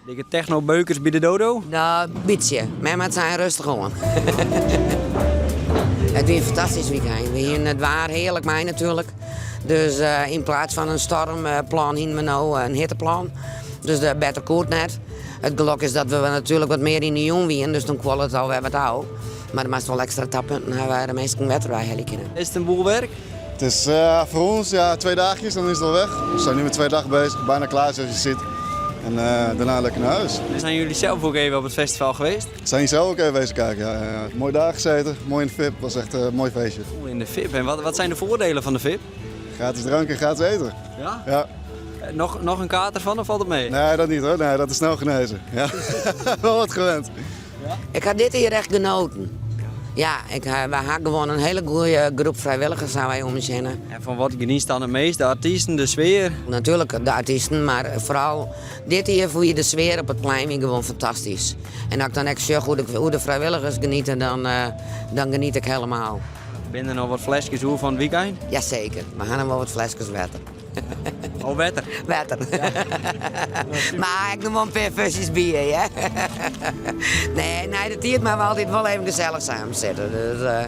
Dikke techno-beukers bij de dodo? Nou, beetje. Maar het zijn rustig gewoon. Het was een fantastisch weekend. We hier het waar heerlijk mee natuurlijk. Dus in plaats van een stormplan hebben we nou een hitteplan. Dus de beter koert net. Het geluk is dat we natuurlijk wat meer in de jong waren, dus dan kwam het alweer wat oud. Maar er moest wel extra tappunten hebben de meeste wedstrijden kunnen. Is het een boel werk? Het is voor ons 2 dagjes, dan is het al weg. We zijn nu met 2 dagen bezig, bijna klaar zoals je ziet. En daarna lekker naar huis. Zijn jullie zelf ook even op het festival geweest? Zijn hier zelf ook even bezig kijken. Ja. Mooi daar gezeten, mooi in de VIP, was echt een mooi feestje. Oeh, in de VIP. En wat zijn de voordelen van de VIP? Gratis drank en gratis eten. Ja? Ja. Nog een kaart ervan of valt het mee? Nee, dat niet hoor. Nee, dat is snel genezen. Ja. Wel wat gewend. Ik had dit hier echt genoten. Ja, we hadden gewoon een hele goede groep vrijwilligers zou wij om ons heen. En van wat geniet dan het meest? De artiesten, de sfeer? Natuurlijk de artiesten, maar vooral dit hier voor je de sfeer op het plein weer gewoon fantastisch. En als ik dan echt zeg hoe de vrijwilligers genieten, dan geniet ik helemaal. Ben er nog wat flesjes hoe van het weekend? Jazeker, we gaan wel wat flesjes wetten. Oh, wetter. Wetter. Maar ik noem wel een paar fusjes bier, hè. Nee, dat hier maar we altijd wel even gezellig samen zitten. Dus,